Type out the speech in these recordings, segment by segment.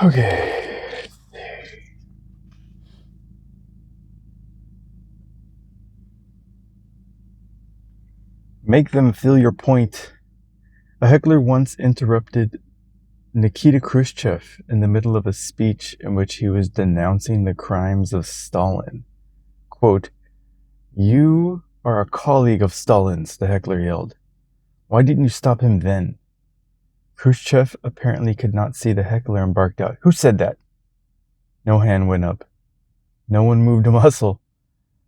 Okay. Make them feel your point. A heckler once interrupted Nikita Khrushchev in the middle of a speech in which he was denouncing the crimes of Stalin. Quote, "You are a colleague of Stalin's," the heckler yelled. "Why didn't you stop him then?" Khrushchev apparently could not see the heckler and barked out, "Who said that?" No hand went up. No one moved a muscle.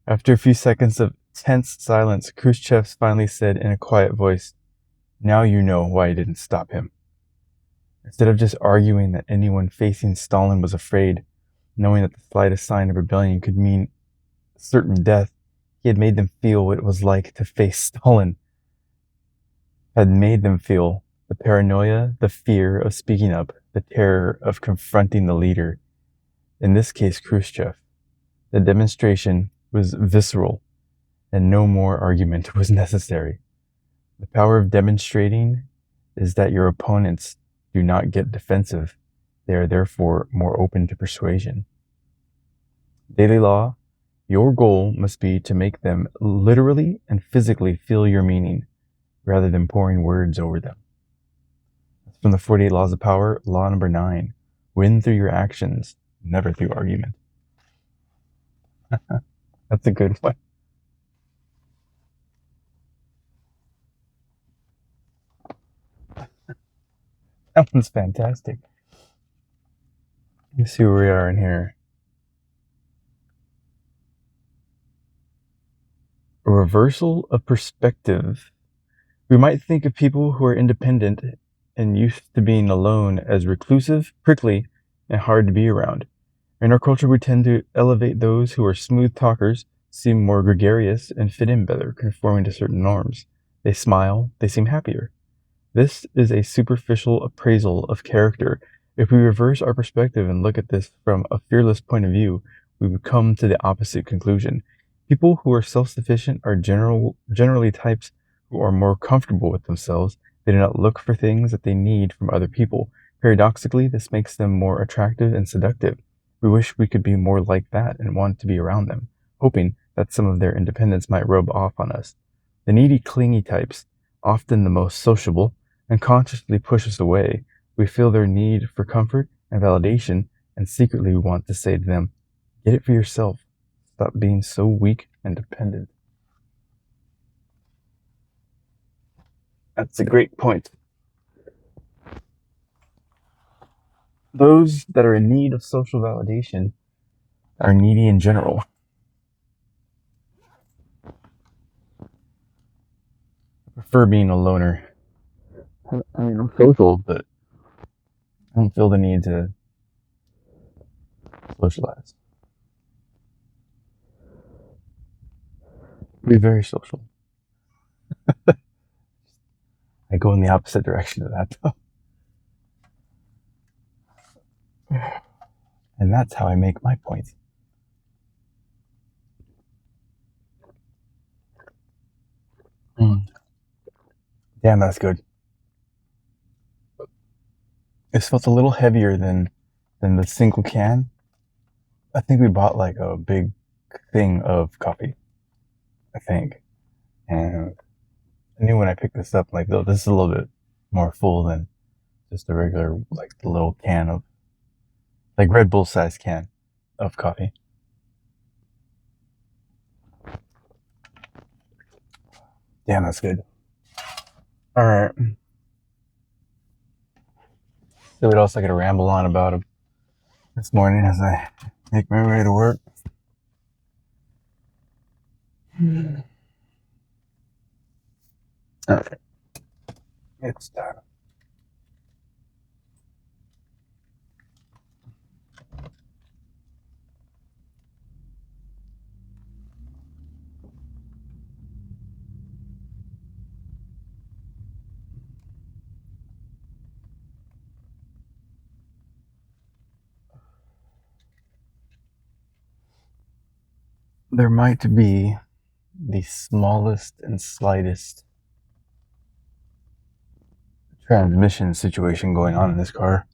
After a few seconds of tense silence, Khrushchev finally said in a quiet voice, "Now you know why I didn't stop him." Instead of just arguing that anyone facing Stalin was afraid, knowing that the slightest sign of rebellion could mean certain death, he had made them feel what it was like to face Stalin, had made them feel the paranoia, the fear of speaking up, the terror of confronting the leader, in this case Khrushchev. The demonstration was visceral, and no more argument was necessary. The power of demonstrating is that your opponents do not get defensive. They are therefore more open to persuasion. Daily law, your goal must be to make them literally and physically feel your meaning, rather than pouring words over them. That's from the 48 Laws of Power, law number 9. Win through your actions, never through argument. That's a good one. That one's fantastic. Let's see where we are in here. A reversal of perspective. We might think of people who are independent and used to being alone as reclusive, prickly, and hard to be around. In our culture, we tend to elevate those who are smooth talkers, seem more gregarious, and fit in better, conforming to certain norms. They smile, they seem happier. This is a superficial appraisal of character. If we reverse our perspective and look at this from a fearless point of view, we would come to the opposite conclusion. People who are self-sufficient are generally types who are more comfortable with themselves. They do not look for things that they need from other people. Paradoxically, this makes them more attractive and seductive. We wish we could be more like that and want to be around them, hoping that some of their independence might rub off on us. The needy, clingy types, often the most sociable, unconsciously push us away. We feel their need for comfort and validation, and secretly we want to say to them, "Get it for yourself. Stop being so weak and dependent." That's a great point. Those that are in need of social validation are needy in general. I prefer being a loner. I mean, I'm social, but I don't feel the need to socialize. Be very social. I go in the opposite direction of that, though. And that's how I make my point. Mm. Damn, that's good. This felt a little heavier than the single can. I think we bought like a big thing of coffee, I think. And I knew when I picked this up, like, oh, this is a little bit more full than just a regular, like, the little can of, like, Red Bull size can of coffee. Damn, that's good. All right. See what else I could ramble on about this morning as I make my way to work. All right. It's time. There might be the smallest and slightest transmission situation going on in this car.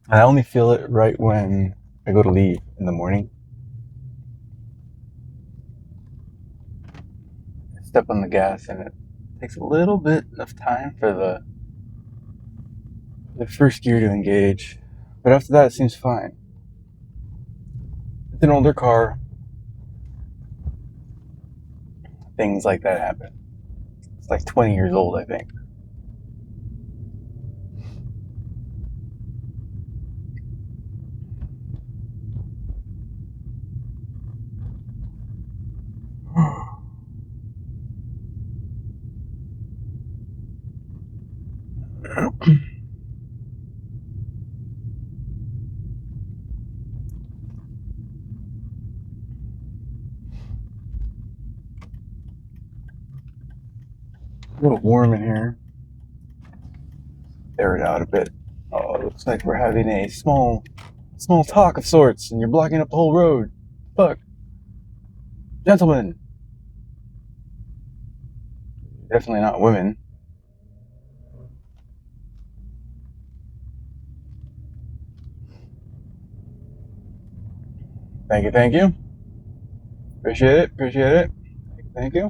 And I only feel it right when I go to leave in the morning. I step on the gas and it takes a little bit of time for the first gear to engage. But after that, it seems fine. It's an older car. Things like that happen. It's like 20 years old, I think. A little warm in here. Air it out a bit. Oh, it looks like we're having a small talk of sorts, and you're blocking up the whole road. Fuck. Gentlemen. Definitely not women. Thank you. Appreciate it. Thank you.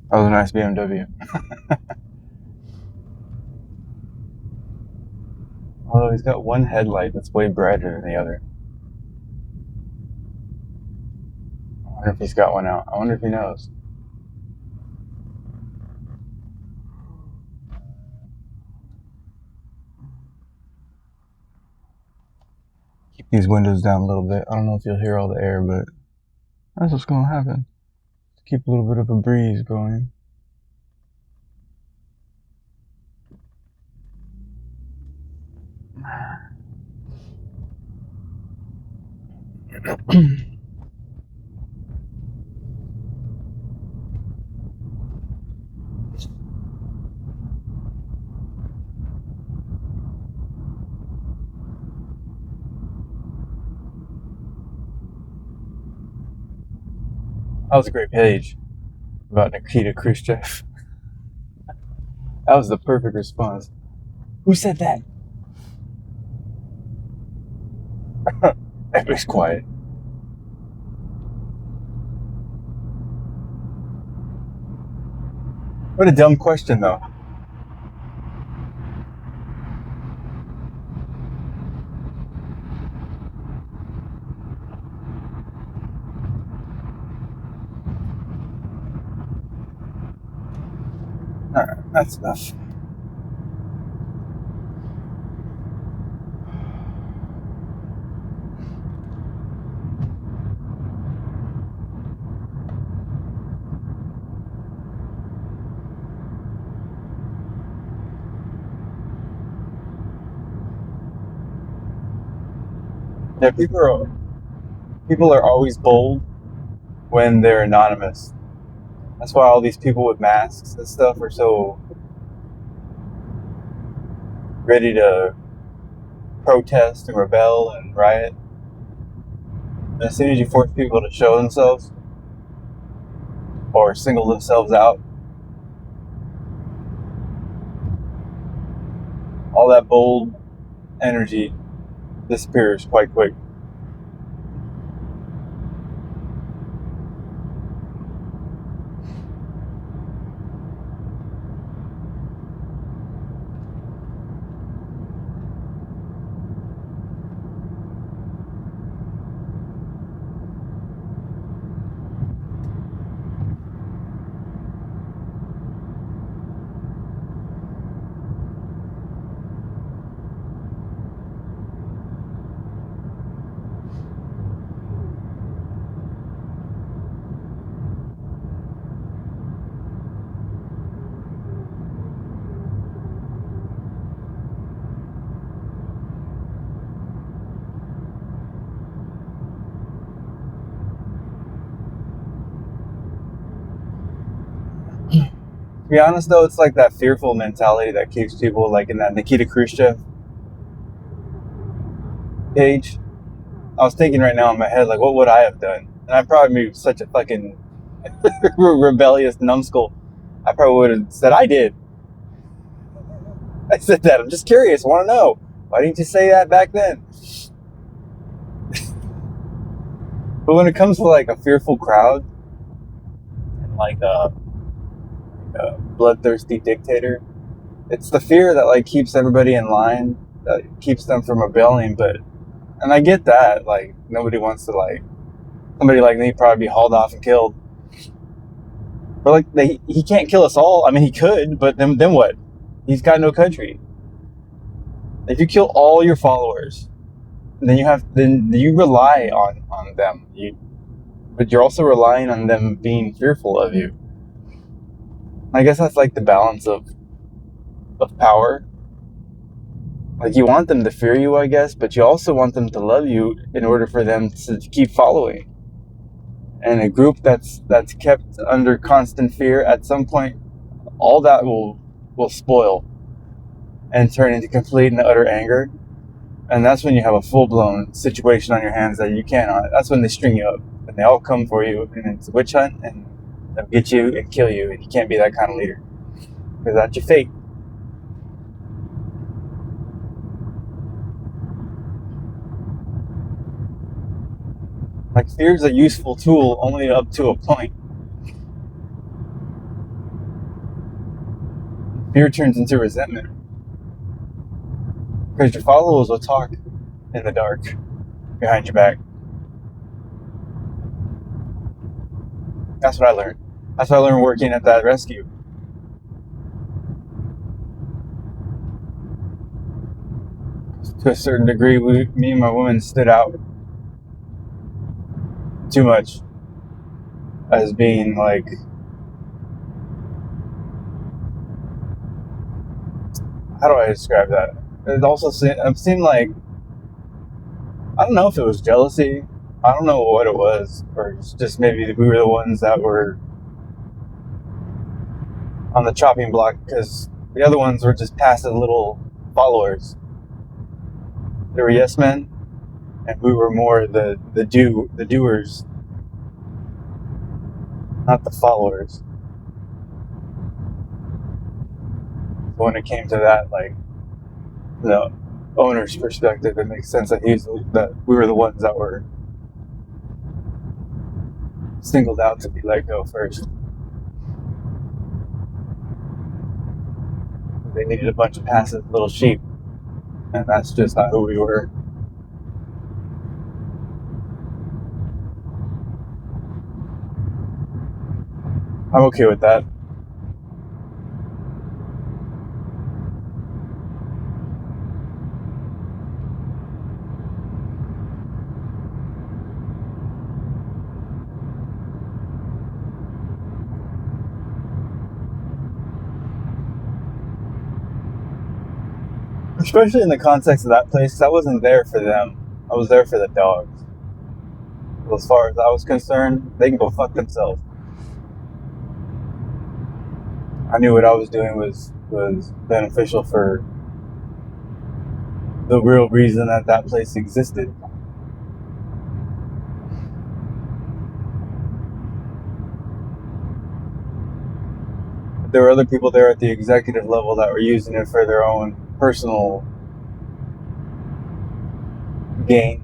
That was a nice BMW. Although he's got one headlight that's way brighter than the other. I wonder if he's got one out. I wonder if he knows. Keep these windows down a little bit. I don't know if you'll hear all the air, but that's what's going to happen. Keep a little bit of a breeze going. That was a great page about Nikita Khrushchev. That was the perfect response. Who said that? Everybody's quiet. What a dumb question, though. Alright, that's enough. Yeah, people are always bold when they're anonymous. That's why all these people with masks and stuff are so ready to protest and rebel and riot. And as soon as you force people to show themselves or single themselves out, all that bold energy disappears quite quick. To be honest, though, it's like that fearful mentality that keeps people like in that Nikita Khrushchev page. I was thinking right now in my head, like, what would I have done? And I'd probably be such a fucking rebellious numbskull. I probably would have said I did. I said that. I'm just curious. I want to know. Why didn't you say that back then? But when it comes to like a fearful crowd and like a bloodthirsty dictator, it's the fear that like keeps everybody in line, that keeps them from rebelling. And I get that. Like nobody wants to like somebody like me probably be hauled off and killed. But like he can't kill us all. I mean, he could, but then what? He's got no country. If you kill all your followers, then you rely on them. But you're also relying on them being fearful of you. I guess that's like the balance of power. Like you want them to fear you, I guess, but you also want them to love you in order for them to keep following. And a group that's kept under constant fear, at some point, all that will spoil and turn into complete and utter anger. And that's when you have a full-blown situation on your hands that you cannot. That's when they string you up and they all come for you, and it's a witch hunt, and they'll get you and kill you, and you can't be that kind of leader because that's your fate. Like fear is a useful tool only up to a point. Fear turns into resentment because your followers will talk in the dark behind your back. That's what I learned. That's what I learned working at that rescue. To a certain degree, me and my woman stood out too much as being like, how do I describe that? It also seemed like, I don't know if it was jealousy. I don't know what it was, or just maybe we were the ones that were on the chopping block because the other ones were just passive little followers. They were yes men, and we were more the doers, not the followers. But when it came to that, like the owner's perspective, it makes sense that we were the ones that were singled out to be let go first. They needed a bunch of passive little sheep, and that's just not who we were. I'm okay with that. Especially in the context of that place, because I wasn't there for them. I was there for the dogs. As far as I was concerned, they can go fuck themselves. I knew what I was doing was beneficial for the real reason that place existed. There were other people there at the executive level that were using it for their own personal gain.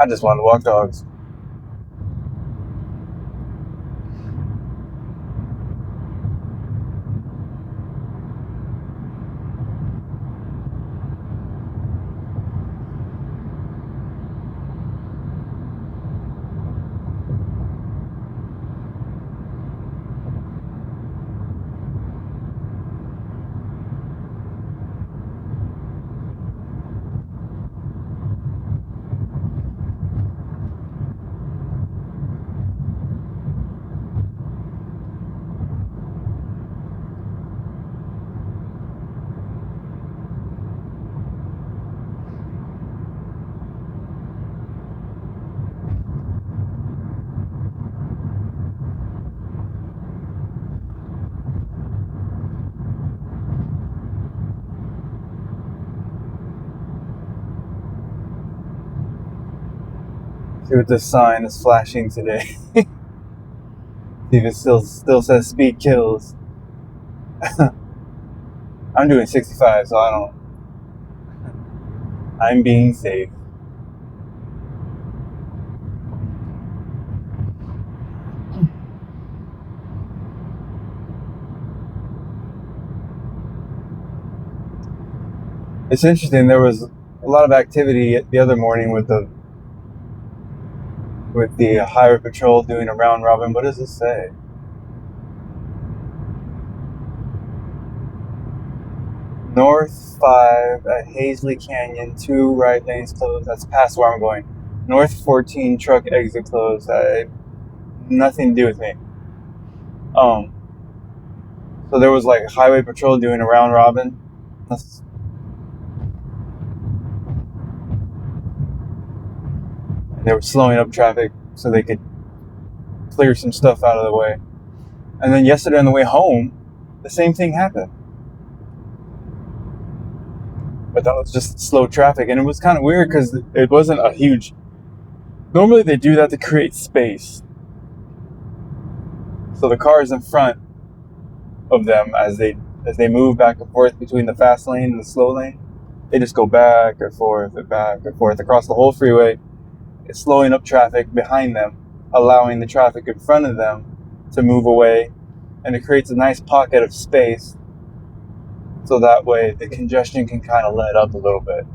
I just wanted to walk dogs. See what this sign is flashing today. See if it still says speed kills. I'm doing 65, so I'm being safe. It's interesting. There was a lot of activity the other morning with the highway patrol doing a round robin. What does this say? North 5 at Hazley Canyon, 2 right lanes closed. That's past where I'm going. North 14 truck exit closed. Nothing to do with me. So there was like a highway patrol doing a round robin. And they were slowing up traffic so they could clear some stuff out of the way. And then yesterday on the way home, the same thing happened. But that was just slow traffic, and it was kind of weird because it wasn't a huge. Normally they do that to create space, so the cars in front of them, as they move back and forth between the fast lane and the slow lane, they just go back and forth across the whole freeway. It's slowing up traffic behind them, allowing the traffic in front of them to move away, and it creates a nice pocket of space. So that way the congestion can kind of let up a little bit.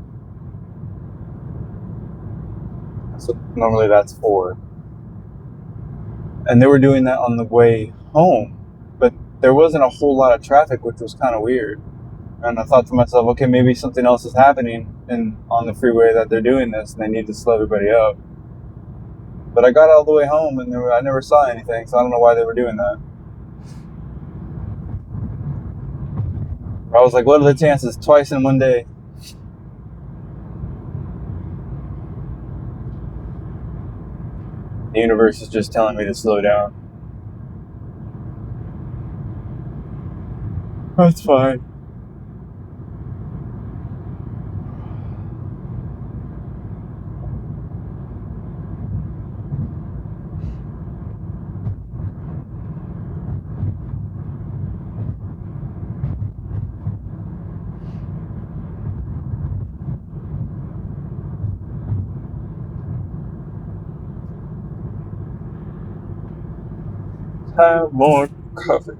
So normally that's for. And they were doing that on the way home, but there wasn't a whole lot of traffic, which was kind of weird. And I thought to myself, okay, maybe something else is happening on the freeway that they're doing this, and they need to slow everybody up. But I got all the way home, and I never saw anything, so I don't know why they were doing that. I was like, what are the chances? Twice in one day. The universe is just telling me to slow down. That's fine. Have more coffee.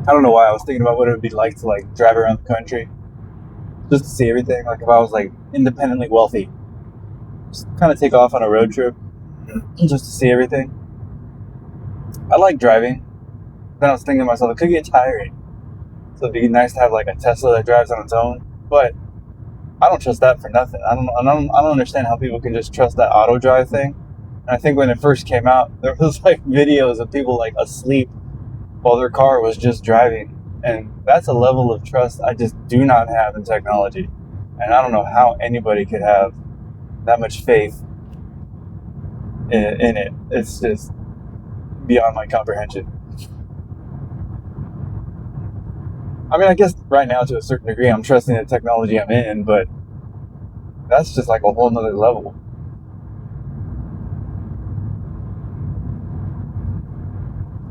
I don't know why I was thinking about what it would be like to like drive around the country just to see everything. Like if I was like independently wealthy, just kind of take off on a road trip just to see everything. I like driving. Then I was thinking to myself, it could get tiring. So it'd be nice to have like a Tesla that drives on its own. But I don't trust that for nothing. I don't understand how people can just trust that auto drive thing. And I think when it first came out, there was like videos of people like asleep while their car was just driving. And that's a level of trust I just do not have in technology. And I don't know how anybody could have that much faith in it. It's just beyond my comprehension. I mean, I guess right now to a certain degree, I'm trusting the technology I'm in, but that's just like a whole nother level.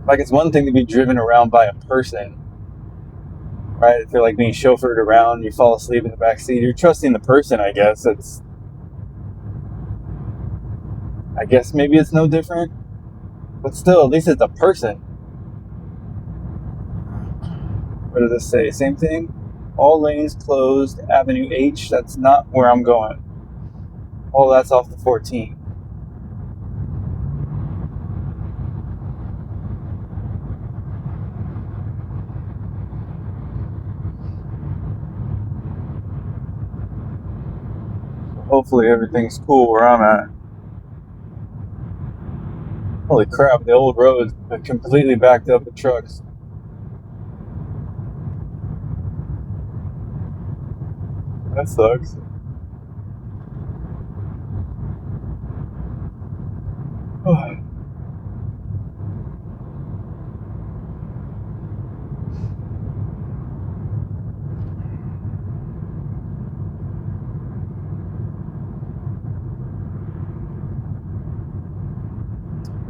Like, it's one thing to be driven around by a person, right? If you're like being chauffeured around, you fall asleep in the back seat, you're trusting the person, I guess. I guess maybe it's no different, but still, at least it's a person. What does this say? Same thing? All lanes closed, Avenue H, that's not where I'm going. Oh, that's off the 14. Hopefully everything's cool where I'm at. Holy crap, the old roads are completely backed up with trucks. That sucks.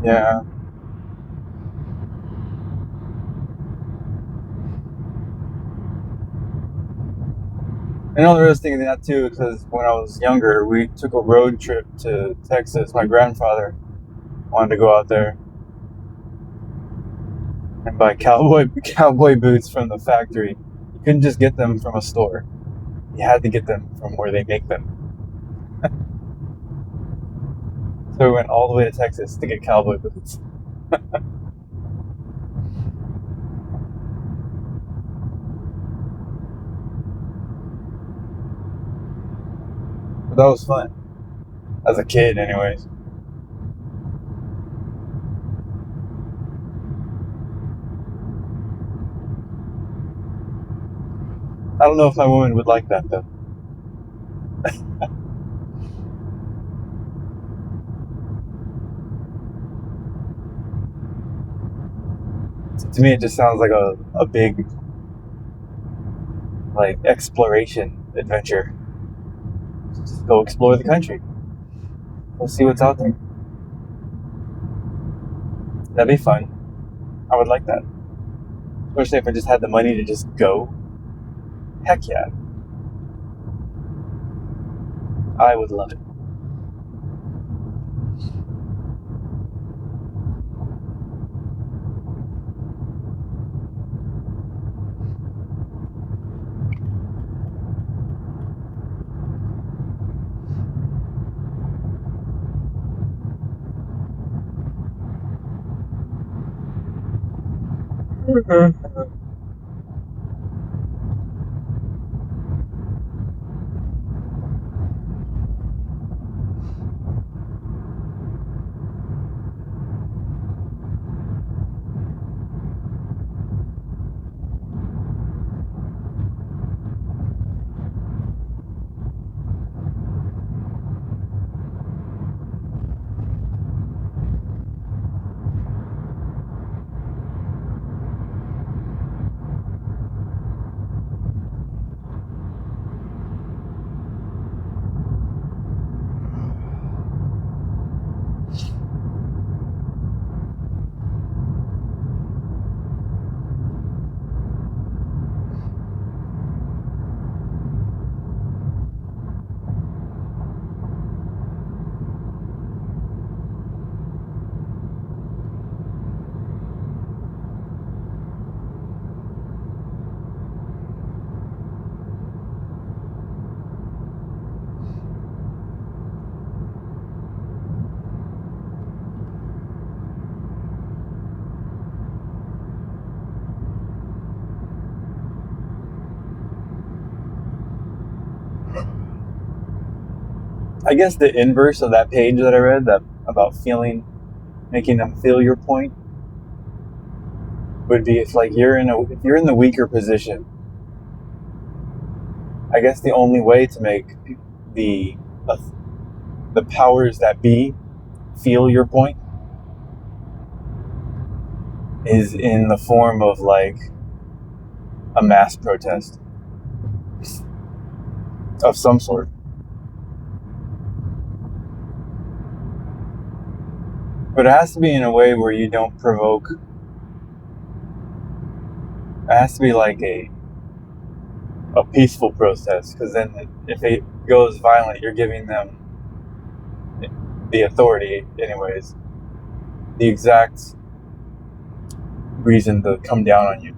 Yeah. I know there was thinking that too, because when I was younger, we took a road trip to Texas. My grandfather wanted to go out there and buy cowboy boots from the factory. You couldn't just get them from a store. You had to get them from where they make them. So we went all the way to Texas to get cowboy boots. But that was fun. As a kid, anyways. I don't know if my woman would like that though. To me, it just sounds like a big like exploration adventure. Just go explore the country. Go see what's out there. That'd be fun. I would like that. Especially if I just had the money to just go. Heck yeah. I would love it. I guess the inverse of that page that I read, that about making them feel your point, would be if you're in the weaker position. I guess the only way to make the powers that be feel your point is in the form of a mass protest of some sort. But it has to be in a way where you don't provoke. It has to be like a peaceful protest, because then if it goes violent, you're giving them, the authority anyways, the exact reason to come down on you.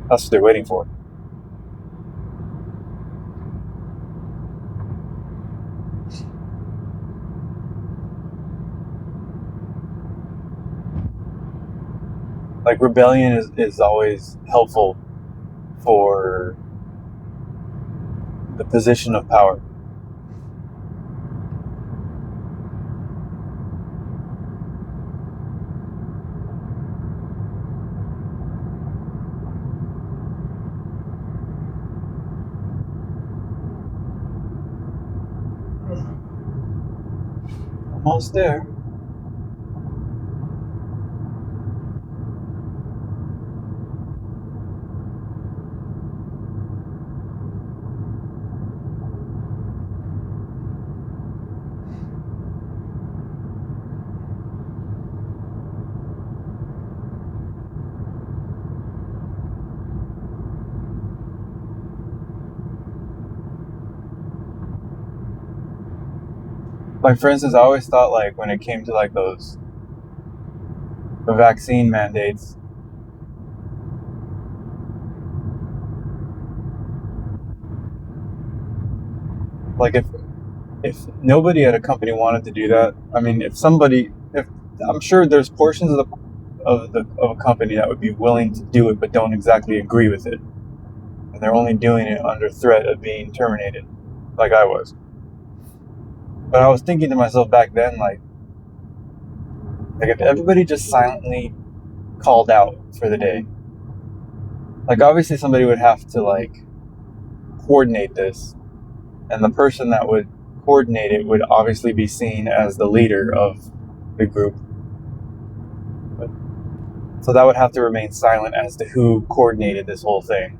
That's what they're waiting for. Rebellion is always helpful for the position of power. Almost there. For instance, I always thought when it came to the vaccine mandates, if nobody at a company wanted to do that, if I'm sure there's portions of a company that would be willing to do it but don't exactly agree with it, and they're only doing it under threat of being terminated, like I was. But I was thinking to myself back then, if everybody just silently called out for the day, obviously somebody would have to coordinate this, and the person that would coordinate it would obviously be seen as the leader of the group. So that would have to remain silent as to who coordinated this whole thing,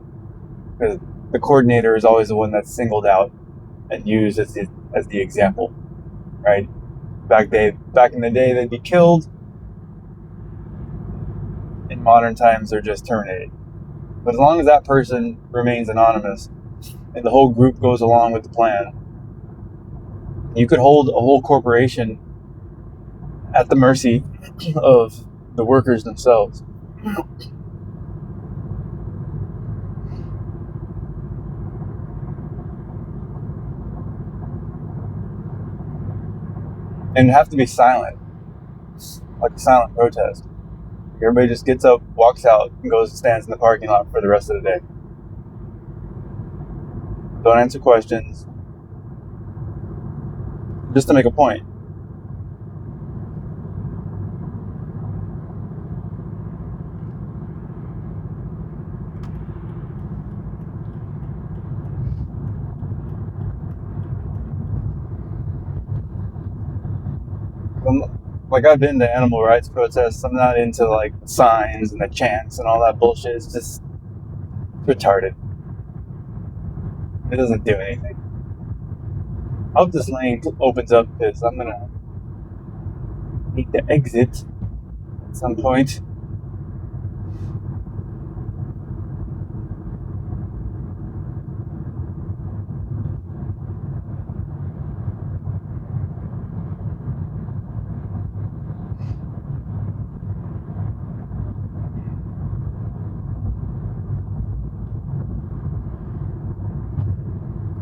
because the coordinator is always the one that's singled out and used as the example, right? Back in the day, they'd be killed. In modern times, they're just terminated. But as long as that person remains anonymous and the whole group goes along with the plan, you could hold a whole corporation at the mercy of the workers themselves. And it'd have to be silent, like a silent protest. Everybody just gets up, walks out, and goes and stands in the parking lot for the rest of the day. Don't answer questions, just to make a point. I've been to animal rights protests. I'm not into signs and the chants and all that bullshit. It's just retarded. It doesn't do anything. I hope this lane opens up, because I'm gonna need to exit at some point.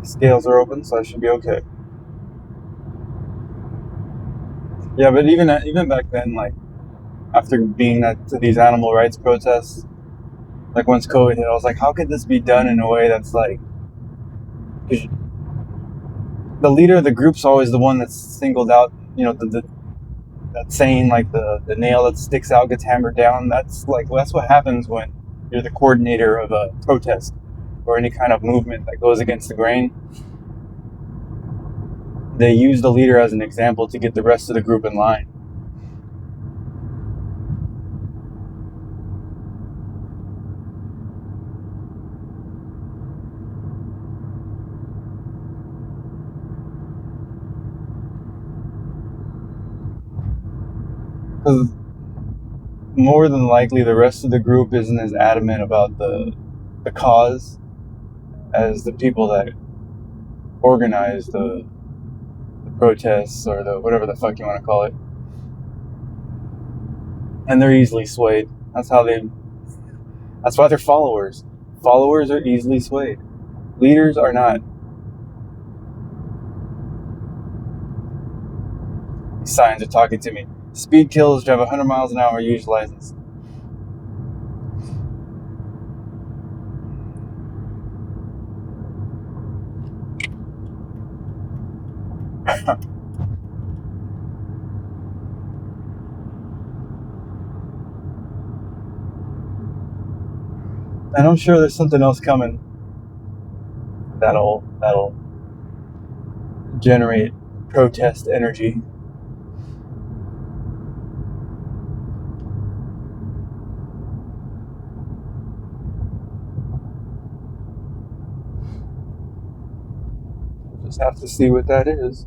Scales are open, so I should be okay. Yeah, but even back then, after being to these animal rights protests, once COVID hit, I was like, how could this be done in a way that's the leader of the group's always the one that's singled out. You know, that saying, like the nail that sticks out gets hammered down. That's what happens when you're the coordinator of a protest or any kind of movement that goes against the grain. They use the leader as an example to get the rest of the group in line. Because more than likely the rest of the group isn't as adamant about the cause as the people that organize the protests or the whatever the fuck you want to call it. And they're easily swayed. That's why they're followers. Followers are easily swayed. Leaders are not. These signs are talking to me. Speed kills, drive 100 miles an hour, use license. And I'm sure there's something else coming that'll generate protest energy. We'll just have to see what that is.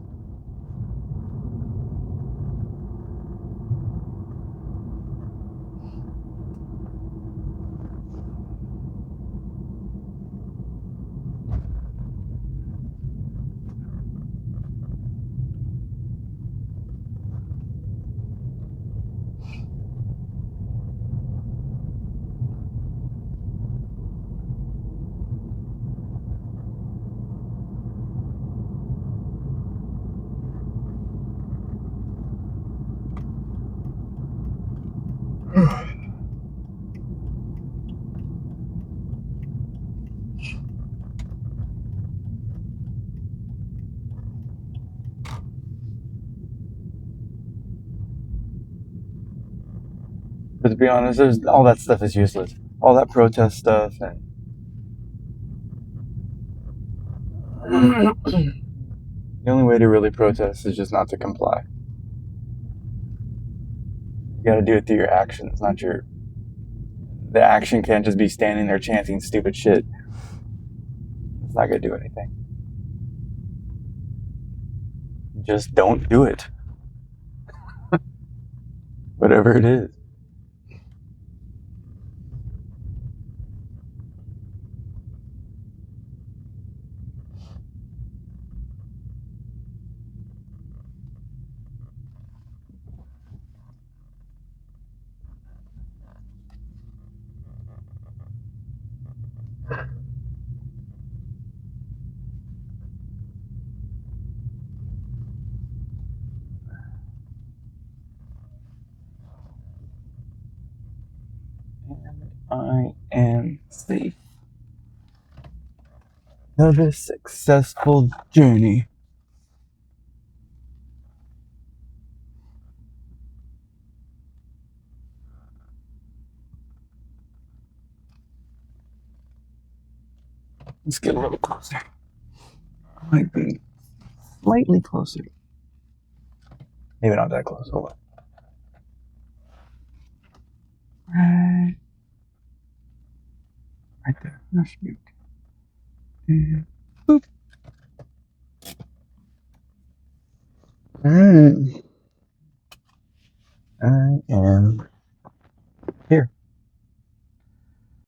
But to be honest, all that stuff is useless. All that protest stuff and the only way to really protest is just not to comply. You gotta do it through your actions, not your... The action can't just be standing there chanting stupid shit. It's not gonna do anything. Just don't do it. Whatever it is. I am safe. Another successful journey. Let's get a little closer. Might be slightly closer. Maybe not that close. Hold on. Right there. That should be okay. And boop. Alright. I am here.